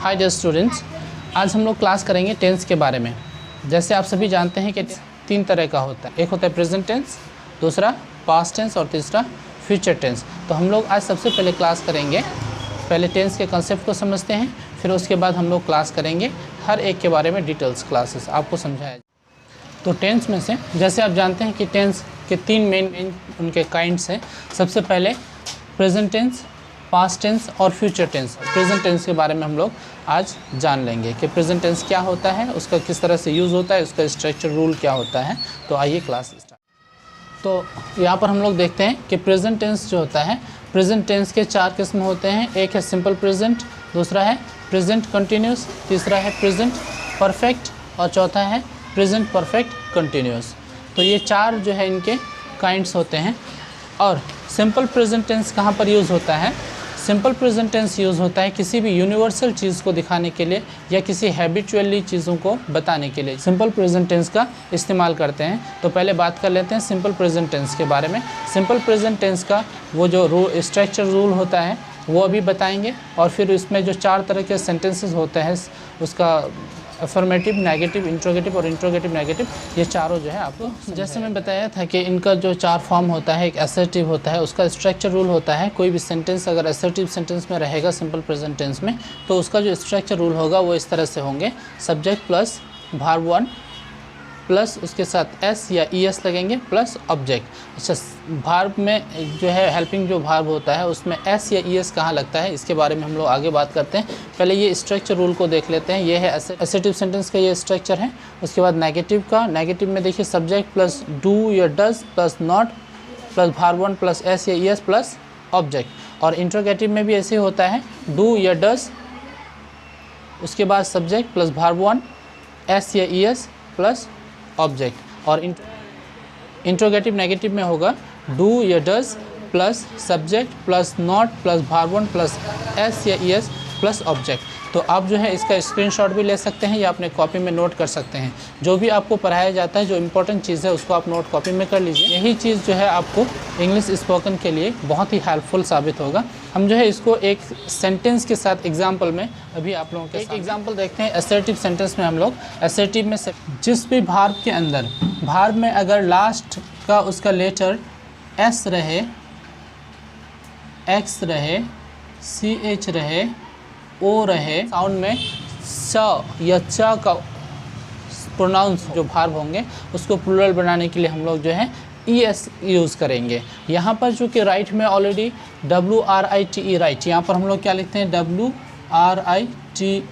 Hi dear students, आज हम लोग क्लास करेंगे टेंस के बारे में। जैसे आप सभी जानते हैं कि 3 तरह का होता है। एक होता है प्रेजेंट टेंस, दूसरा पास्ट टेंस और तीसरा फ्यूचर टेंस। तो हम लोग आज सबसे पहले क्लास करेंगे, पहले टेंस के कंसेप्ट को समझते हैं, फिर उसके बाद हम लोग क्लास करेंगे हर एक के बारे में डिटेल्स क्लासेस आपको समझाया। तो टेंस में से जैसे आप जानते हैं कि टेंस के 3 मेन उनके काइंड्स हैं। सबसे पहले प्रेजेंट टेंस, पास्ट टेंस और फ्यूचर टेंस। प्रेजेंट टेंस के बारे में हम लोग आज जान लेंगे कि प्रेजेंट टेंस क्या होता है, उसका किस तरह से यूज़ होता है, उसका स्ट्रक्चर रूल क्या होता है। तो आइए क्लास स्टार्ट। तो यहाँ पर हम लोग देखते हैं कि प्रेजेंट टेंस जो होता है, प्रेजेंट टेंस के 4 किस्म होते हैं। एक है सिंपल प्रेजेंट, दूसरा है प्रेजेंट कंटिन्यूस, तीसरा है प्रेजेंट परफेक्ट और चौथा है प्रेजेंट परफेक्ट कंटिन्यूस। तो ये 4 जो है इनके काइंड्स होते हैं। और सिंपल प्रेजेंट टेंस कहाँ पर यूज़ होता है? सिंपल प्रेजेंट टेंस यूज़ होता है किसी भी यूनिवर्सल चीज़ को दिखाने के लिए या किसी हैबिचुअली चीज़ों को बताने के लिए सिंपल प्रेजेंट टेंस का इस्तेमाल करते हैं। तो पहले बात कर लेते हैं सिंपल प्रेजेंट टेंस के बारे में। सिंपल प्रेजेंट टेंस का वो जो स्ट्रक्चर रूल होता है वो अभी बताएंगे, और फिर इसमें जो 4 तरह के सेंटेंसेस होते हैं उसका अफर्मेटिव, नेगेटिव, इंट्रोगेटिव और इंट्रोगेटिव नेगेटिव, ये चारों जो है आपको जैसे मैं बताया था कि इनका जो 4 फॉर्म होता है। एक असर्टिव होता है, उसका स्ट्रक्चर रूल होता है। कोई भी सेंटेंस अगर असर्टिव सेंटेंस में रहेगा सिंपल प्रेजेंट टेंस में, तो उसका जो स्ट्रक्चर रूल होगा वो इस तरह से होंगे। सब्जेक्ट प्लस वर्ब 1 प्लस उसके साथ एस या ई एस लगेंगे प्लस ऑब्जेक्ट। अच्छा, वर्ब में जो है हेल्पिंग जो वर्ब होता है उसमें एस या ई एस कहाँ लगता है, इसके बारे में हम लोग आगे बात करते हैं। पहले ये स्ट्रक्चर रूल को देख लेते हैं। ये है असर्टिव सेंटेंस का ये स्ट्रक्चर है। उसके बाद नेगेटिव का, नेगेटिव में देखिए सब्जेक्ट प्लस डू या does plus not plus verb 1 plus S या ई एस प्लस ऑब्जेक्ट। और इंट्रोगेटिव में भी ऐसे होता है, डू या डज, उसके बाद सब्जेक्ट प्लस वर्ब 1 एस या ई एस प्लस ऑब्जेक्ट। और इंट्रोगेटिव नेगेटिव में होगा डू या does plus subject plus not plus verb 1 plus S या ई एस प्लस ऑब्जेक्ट। तो आप जो है इसका स्क्रीनशॉट भी ले सकते हैं या अपने कॉपी में नोट कर सकते हैं। जो भी आपको पढ़ाया जाता है, जो इम्पोर्टेंट चीज़ है उसको आप नोट कॉपी में कर लीजिए। यही चीज़ जो है आपको इंग्लिश स्पोकन के लिए बहुत ही हेल्पफुल साबित होगा। हम जो है इसको एक सेंटेंस के साथ एग्जाम्पल में अभी आप लोगों के एक एग्जाम्पल देखते हैं। असर्टिव सेंटेंस में हम लोग असर्टिव में जिस भी वर्ब के अंदर, वर्ब में अगर लास्ट का उसका लेटर एस रहे, एक्स रहे, सी एच रहे, ओ रहे, साउंड में च या च का प्रोनाउंस जो वर्ब होंगे उसको प्लूरल बनाने के लिए हम लोग जो है ई एस यूज़ करेंगे। यहाँ पर चूँकि राइट में ऑलरेडी WRITE राइट, यहाँ पर हम लोग क्या लिखते हैं WRITE।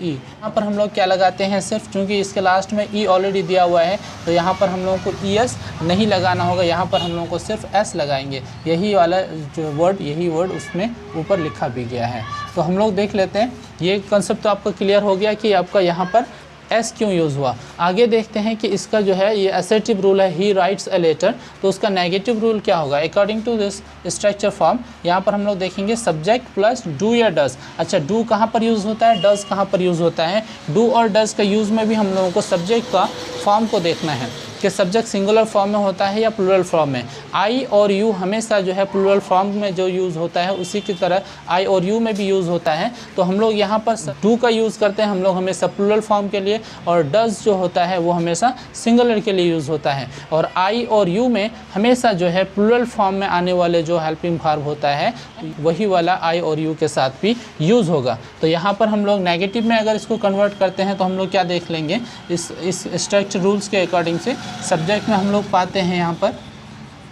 यहाँ पर हम लोग क्या लगाते हैं, सिर्फ चूँकि इसके लास्ट में ई ऑलरेडी दिया हुआ है तो यहाँ पर हम लोगों को ई एस नहीं लगाना होगा। यहाँ पर हम लोगों को सिर्फ एस लगाएंगे। यही वाला जो वर्ड, यही वर्ड उसमें ऊपर लिखा भी गया है। तो हम लोग देख लेते हैं। ये कंसेप्ट तो आपको क्लियर हो गया कि आपका यहाँ पर एस क्यों यूज़ हुआ। आगे देखते हैं कि इसका जो है ये असर्टिव रूल है, ही राइट्स अ लेटर। तो उसका नेगेटिव रूल क्या होगा according to this structure form. यहाँ पर हम लोग देखेंगे सब्जेक्ट प्लस डू या डज। अच्छा, डू कहाँ पर यूज़ होता है, डज कहाँ पर यूज़ होता है। डू और डज का यूज़ में भी हम लोगों को सब्जेक्ट का फॉर्म को देखना है कि सब्जेक्ट सिंगुलर फॉर्म में होता है या प्लूरल फॉर्म में। आई और यू हमेशा जो है प्लूरल फॉर्म में जो यूज़ होता है उसी की तरह आई और यू में भी यूज़ होता है। तो हम लोग यहाँ पर डू का यूज़ करते हैं हम लोग हमेशा प्लूरल फॉर्म के लिए, और डज जो होता है वो हमेशा सिंगुलर के लिए यूज़ होता है। और आई और यू में हमेशा जो है प्लूरल फॉर्म में आने वाले जो हेल्पिंग वर्ब होता है वही वाला आई और यू के साथ भी यूज़ होगा। तो यहाँ पर हम लोग नेगेटिव में अगर इसको कन्वर्ट करते हैं तो हम लोग क्या देख लेंगे, इस स्ट्रक्चर रूल्स के अकॉर्डिंग से सब्जेक्ट में हम लोग पाते हैं यहाँ पर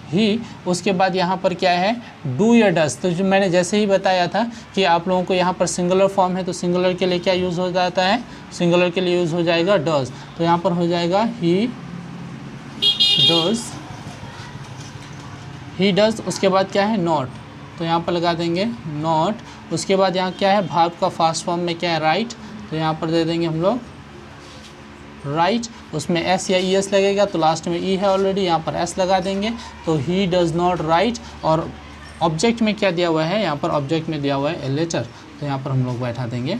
ही, उसके बाद यहाँ पर क्या है डू या डज। तो जो मैंने जैसे ही बताया था कि आप लोगों को यहाँ पर सिंगुलर फॉर्म है तो सिंगुलर के लिए क्या यूज़ हो जाता है, सिंगुलर के लिए यूज़ हो जाएगा डज। तो यहाँ पर हो जाएगा ही डज। उसके बाद क्या है नॉट, तो यहाँ पर लगा देंगे नॉट। उसके बाद यहाँ क्या है वर्ब का फास्ट फॉर्म में क्या है राइट, तो यहाँ पर दे देंगे हम लोग राइट। उसमें एस या ई एस लगेगा तो लास्ट में ई है ऑलरेडी, यहाँ पर एस लगा देंगे तो ही डज नॉट राइट। और ऑब्जेक्ट में क्या दिया हुआ है, यहाँ पर ऑब्जेक्ट में दिया हुआ है ए लेटर, तो यहाँ पर हम लोग बैठा देंगे।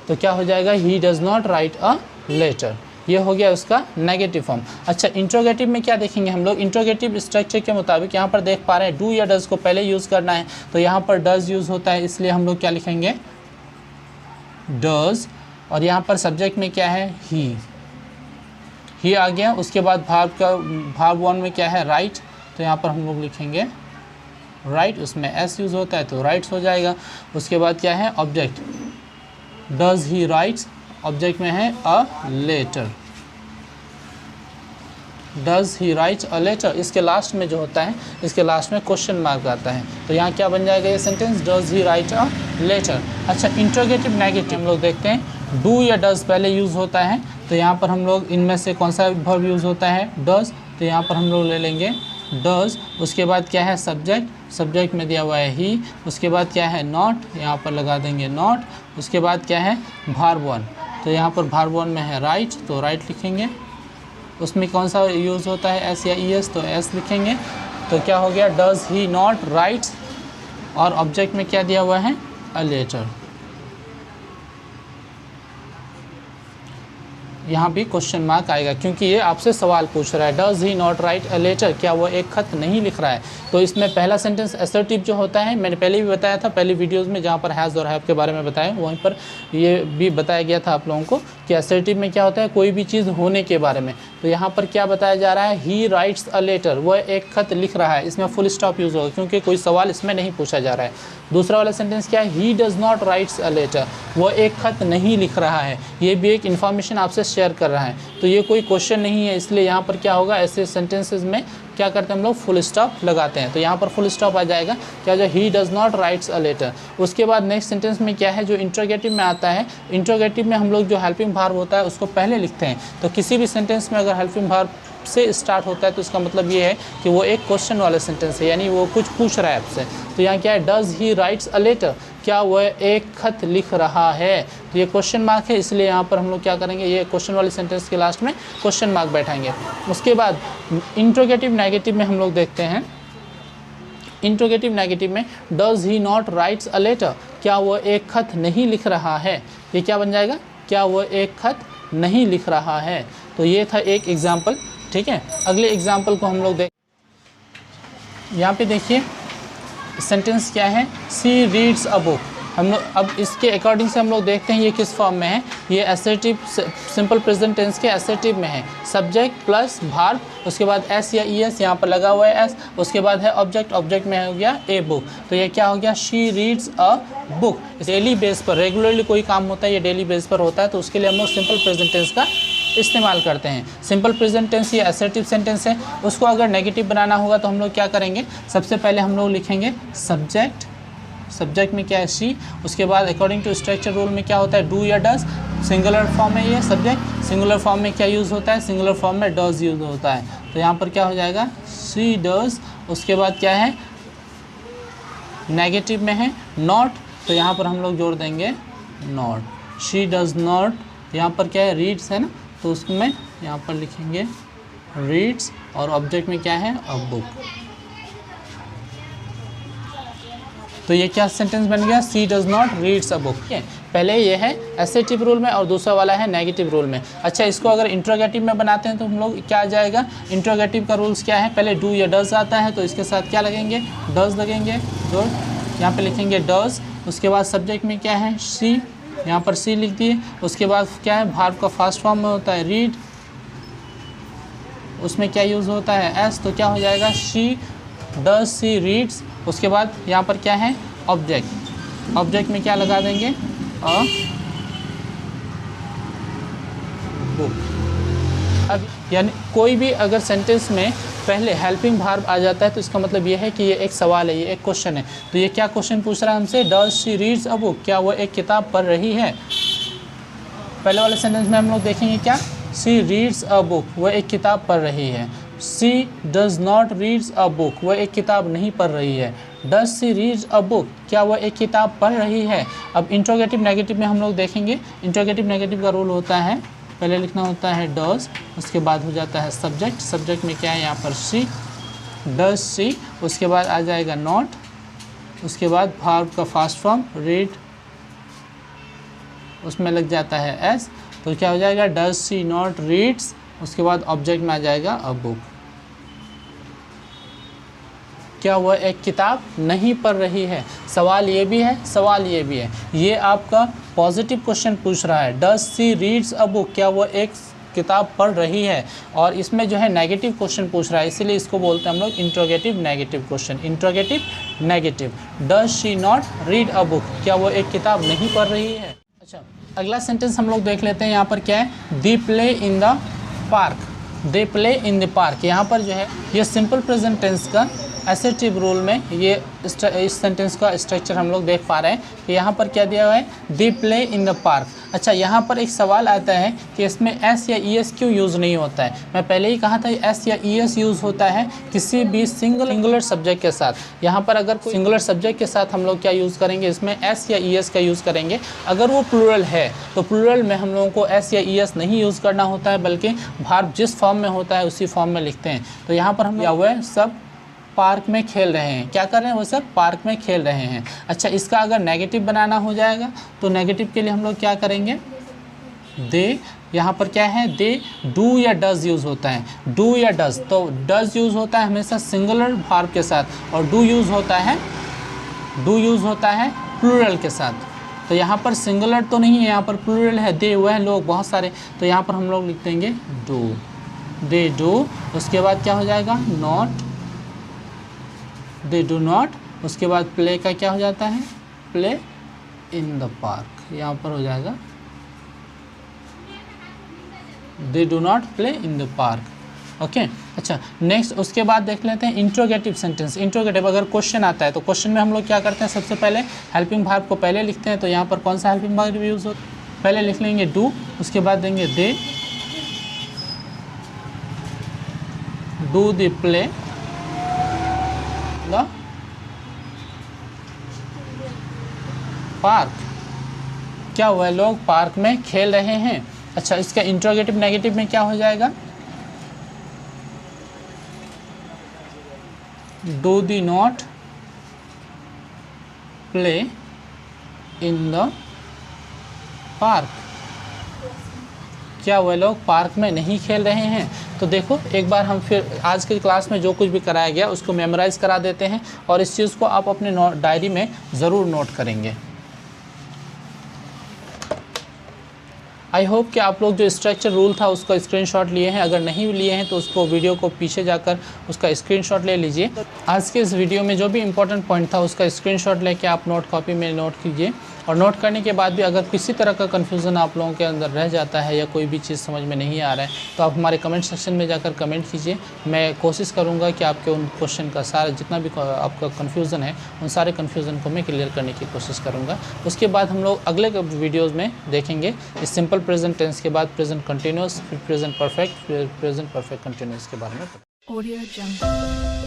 तो क्या हो जाएगा he does not write a letter. ये हो गया उसका नेगेटिव फॉर्म। अच्छा, इंट्रोगेटिव में क्या देखेंगे हम लोग, इंट्रोगेटिव स्ट्रक्चर के मुताबिक यहाँ पर देख पा रहे हैं डू या डज को पहले यूज़ करना है तो यहाँ पर डज यूज़ होता है, इसलिए हम लोग क्या लिखेंगे डज, और यहाँ पर सब्जेक्ट में क्या है, ही आ गया। उसके बाद भार्ब वन में क्या है, राइट, तो यहाँ पर हम लोग लिखेंगे राइट, उसमें एस यूज़ होता है तो राइट्स हो जाएगा। उसके बाद क्या है, object, does he writes, object में है a letter, does he writes a letter. इसके लास्ट में जो होता है, इसके लास्ट में क्वेश्चन मार्क आता है, तो यहाँ क्या बन जाएगा ये sentence, does he write a letter. अच्छा, इंट्रोगेटिव नेगेटिव हम लोग देखते हैं, डू या डज पहले यूज़ होता है, तो यहाँ पर हम लोग इनमें से कौन सा वर्ब यूज़ होता है, डज, तो यहाँ पर हम लोग ले लेंगे डज। उसके बाद क्या है, सब्जेक्ट, सब्जेक्ट में दिया हुआ है ही। उसके बाद क्या है, नॉट, यहाँ पर लगा देंगे नॉट। उसके बाद क्या है, भार्ब वन, तो यहाँ पर भार्ब वन में है राइट, तो राइट लिखेंगे। उसमें कौन सा यूज़ होता है, एस या ई एस, तो एस लिखेंगे। तो क्या हो गया, डज ही नॉट राइट्स, और ऑब्जेक्ट में क्या दिया हुआ है, अ लेटर। यहाँ भी क्वेश्चन मार्क आएगा क्योंकि ये आपसे सवाल पूछ रहा है, does he not write a letter, क्या वो एक खत नहीं लिख रहा है। तो इसमें पहला सेंटेंस असर्टिव जो होता है, मैंने पहले भी बताया था, पहली वीडियोस में जहाँ पर हैज़ और हैव के बारे में बताया, वहीं पर ये भी बताया गया था आप लोगों को कि असर्टिव में क्या होता है, कोई भी चीज़ होने के बारे में। तो यहाँ पर क्या बताया जा रहा है, ही राइट्स अ लेटर, वह एक खत लिख रहा है। इसमें फुल स्टॉप यूज़ होगा क्योंकि कोई सवाल इसमें नहीं पूछा जा रहा है। दूसरा वाला सेंटेंस क्या है, he does not writes a letter, वह एक खत नहीं लिख रहा है। ये भी एक इन्फॉर्मेशन आपसे शेयर कर रहा है, तो ये कोई क्वेश्चन नहीं है, इसलिए यहाँ पर क्या होगा, ऐसे सेंटेंसेस में क्या करते हैं हम लोग, फुल स्टॉप लगाते हैं। तो यहाँ पर फुल स्टॉप आ जाएगा, क्या जो he does not writes a letter. उसके बाद नेक्स्ट सेंटेंस में क्या है, जो इंट्रोगेटिव में आता है, इंट्रोगेटिव में हम लोग जो हेल्पिंग वर्ब होता है उसको पहले लिखते हैं। तो किसी भी सेंटेंस में अगर हेल्पिंग वर्ब से स्टार्ट होता है तो इसका मतलब ये है कि वो एक क्वेश्चन वाला सेंटेंस है, यानी वो कुछ पूछ रहा है आपसे। तो यहाँ क्या है, does he writes a letter, क्या वह एक खत लिख रहा है, तो ये क्वेश्चन मार्क है, इसलिए यहाँ पर हम लोग क्या करेंगे, ये क्वेश्चन वाले सेंटेंस के लास्ट में क्वेश्चन मार्क बैठाएंगे। उसके बाद इंट्रोगेटिव नेगेटिव में हम लोग देखते हैं, इंट्रोगेटिव नेगेटिव में does he not writes a letter, क्या वह एक खत नहीं लिख रहा है, ये क्या बन जाएगा, क्या वह एक खत नहीं लिख रहा है। तो ये था एक एग्जाम्पल, ठीक है। अगले एग्जाम्पल को हम लोग देख, यहाँ पे देखिए सेंटेंस क्या है, सी रीड्स अ बुक। हम लोग अब इसके अकॉर्डिंग से हम लोग देखते हैं ये किस फॉर्म में है, ये असर्टिव सिंपल प्रेजेंट टेंस के असर्टिव में है। सब्जेक्ट प्लस भार्ब, उसके बाद एस या ई एस यहाँ पर लगा हुआ है एस, उसके बाद है ऑब्जेक्ट, ऑब्जेक्ट में हो गया ए बुक। तो ये क्या हो गया, she reads a book. Daily base पर, रेगुलरली कोई काम होता है ये डेली बेस पर होता है, तो उसके लिए हम लोग सिंपल प्रेजेंट टेंस का इस्तेमाल करते हैं। सिंपल प्रेजेंट टेंस ये असर्टिव सेंटेंस है, उसको अगर नेगेटिव बनाना होगा तो हम लोग क्या करेंगे, सबसे पहले हम लोग लिखेंगे सब्जेक्ट, सब्जेक्ट में क्या है शी, उसके बाद अकॉर्डिंग टू स्ट्रक्चर रूल में क्या होता है, डू या डज, सिंगुलर फॉर्म में ये सब्जेक्ट, सिंगुलर फॉर्म में क्या यूज़ होता है, सिंगुलर फॉर्म में डज यूज़ होता है। तो यहाँ पर क्या हो जाएगा, शी डज। उसके बाद क्या है, नेगेटिव में है नॉट, तो यहाँ पर हम लोग जोड़ देंगे नॉट, शी डज नॉट। यहाँ पर क्या है, रीड्स है ना, तो उसमें यहाँ पर लिखेंगे रीड्स, और ऑब्जेक्ट में क्या है, अ बुक। तो ये क्या सेंटेंस बन गया, she does not reads a book. पहले ये है एसेटिव रूल में और दूसरा वाला है नेगेटिव रूल में। अच्छा, इसको अगर इंट्रोगेटिव में बनाते हैं तो हम लोग क्या आ जाएगा, इंट्रोगेटिव का रूल्स क्या है, पहले डू या डज आता है, तो इसके साथ क्या लगेंगे, डज लगेंगे, जो यहाँ पे लिखेंगे डज। उसके बाद सब्जेक्ट में क्या है, सी, यहाँ पर सी लिख दिए। उसके बाद क्या है, वर्ब का फर्स्ट फॉर्म में होता है रीड, उसमें क्या यूज़ होता है एस, तो क्या हो जाएगा, शी डज सी रीड्स। उसके बाद यहाँ पर क्या है, ऑब्जेक्ट, ऑब्जेक्ट में क्या लगा देंगे, अ बुक। अब यानी कोई भी अगर सेंटेंस में पहले हेल्पिंग वर्ब आ जाता है तो इसका मतलब ये है कि ये एक सवाल है, ये एक क्वेश्चन है। तो ये क्या क्वेश्चन पूछ रहा है हमसे, does she reads a book, क्या वो एक किताब पढ़ रही है। पहले वाले सेंटेंस में हम लोग देखेंगे क्या, शी रीड्स अ बुक, वह एक किताब पढ़ रही है। She does not reads a book, वह एक किताब नहीं पढ़ रही है। Does she reads a book, क्या वह एक किताब पढ़ रही है। अब इंट्रोगेटिव नेगेटिव में हम लोग देखेंगे, इंट्रोगेटिव नेगेटिव का रूल होता है, पहले लिखना होता है डज, उसके बाद हो जाता है सब्जेक्ट, सब्जेक्ट में क्या है यहाँ पर शी, डज शी। उसके बाद आ जाएगा नॉट, उसके बाद वर्ब का फर्स्ट फॉर्म रीड, उसमें लग जाता है एस, तो क्या हो जाएगा, डज शी नॉट रीड्स। उसके बाद ऑब्जेक्ट में आ जाएगा अ बुक। क्या वह एक किताब नहीं पढ़ रही है। सवाल ये भी है, सवाल ये भी है। ये आपका पॉजिटिव क्वेश्चन पूछ रहा है, does she reads a book, क्या वह एक किताब पढ़ रही है। और इसमें जो है नेगेटिव क्वेश्चन पूछ रहा है, इसीलिए इसको बोलते हैं हम लोग interrogative negative question. Interrogative negative, does she not read a book, क्या वो एक किताब नहीं पढ़ रही है। अच्छा, अगला सेंटेंस हम लोग देख लेते हैं। यहाँ पर क्या है, they play in the park, they play in the park. यहाँ पर जो है ये सिंपल प्रेजेंट टेंस का एसेटिव रूल में ये इस सेंटेंस का स्ट्रक्चर हम लोग देख पा रहे हैं कि यहाँ पर क्या दिया हुआ है, they play in the park. अच्छा, यहाँ पर एक सवाल आता है कि इसमें एस या ई एस क्यों यूज़ नहीं होता है। मैं पहले ही कहा था एस या ई एस यूज़ होता है किसी भी सिंगुलर सब्जेक्ट के साथ। यहाँ पर अगर सिंगुलर सब्जेक्ट के साथ हम लोग क्या यूज़ करेंगे, इसमें एस या ई एस का यूज़ करेंगे। अगर वो प्लूरल है तो प्लूरल में हम लोगों को एस या ई एस नहीं यूज़ करना होता है, बल्कि वर्ब जिस फॉर्म में होता है उसी फॉर्म में लिखते हैं। तो यहाँ पर हम हुए सब पार्क में खेल रहे हैं, क्या कर रहे हैं, वो सब पार्क में खेल रहे हैं। अच्छा, इसका अगर नेगेटिव बनाना हो जाएगा तो नेगेटिव के लिए हम लोग क्या करेंगे, दे, यहाँ पर क्या है, दे डू या डज यूज़ होता है, डू या डज। तो डज यूज़ होता है हमेशा सिंगुलर वर्ब के साथ और डू यूज़ होता है प्लूरल के साथ। तो यहाँ पर सिंगुलर तो नहीं है, यहाँ पर प्लूरल है, दे वह लोग बहुत सारे। तो यहाँ पर हम लोग लिख देंगे डू, दे डू। उसके बाद क्या हो जाएगा, नॉट, दे डू नॉट। उसके बाद प्ले का क्या हो जाता है, प्ले इन द पार्क, यहाँ पर हो जाएगा they do not play in the park. Okay, अच्छा नेक्स्ट उसके बाद देख लेते हैं इंट्रोगेटिव सेंटेंस। इंट्रोगेटिव अगर क्वेश्चन आता है तो क्वेश्चन में हम लोग क्या करते हैं, सबसे पहले हेल्पिंग वर्ब को पहले लिखते हैं। तो यहाँ पर कौन सा हेल्पिंग वर्ब यूज़ होता है, पहले लिख लेंगे डू, उसके बाद देंगे they do the play the park, क्या हुआ, लोग पार्क में खेल रहे हैं। अच्छा, इसका इंट्रोगेटिव नेगेटिव में क्या हो जाएगा, do the not play in the park, क्या वह लोग पार्क में नहीं खेल रहे हैं। तो देखो, एक बार हम फिर आज के क्लास में जो कुछ भी कराया गया उसको मेमोराइज़ करा देते हैं और इस चीज़ को आप अपने डायरी में ज़रूर नोट करेंगे। आई होप कि आप लोग जो स्ट्रक्चर रूल था उसका स्क्रीनशॉट लिए हैं। अगर नहीं लिए हैं तो उसको वीडियो को पीछे जाकर उसका स्क्रीनशॉट ले लीजिए। आज के इस वीडियो में जो भी इम्पोर्टेंट पॉइंट था उसका स्क्रीनशॉट लेके आप नोट कॉपी में नोट कीजिए। और नोट करने के बाद भी अगर किसी तरह का कन्फ्यूज़न आप लोगों के अंदर रह जाता है या कोई भी चीज़ समझ में नहीं आ रहा है तो आप हमारे कमेंट सेक्शन में जाकर कमेंट कीजिए। मैं कोशिश करूँगा कि आपके उन क्वेश्चन का सारा जितना भी आपका कन्फ्यूज़न है उन सारे कन्फ्यूज़न को मैं क्लियर करने की कोशिश करूँगा। उसके बाद हम लोग अगले वीडियोज़ में देखेंगे इस सिंपल प्रेजेंट टेंस के बाद प्रेजेंट कंटिन्यूस, फिर प्रेजेंट परफेक्ट, फिर प्रेजेंट परफेक्ट कंटिन्यूस के बारे में।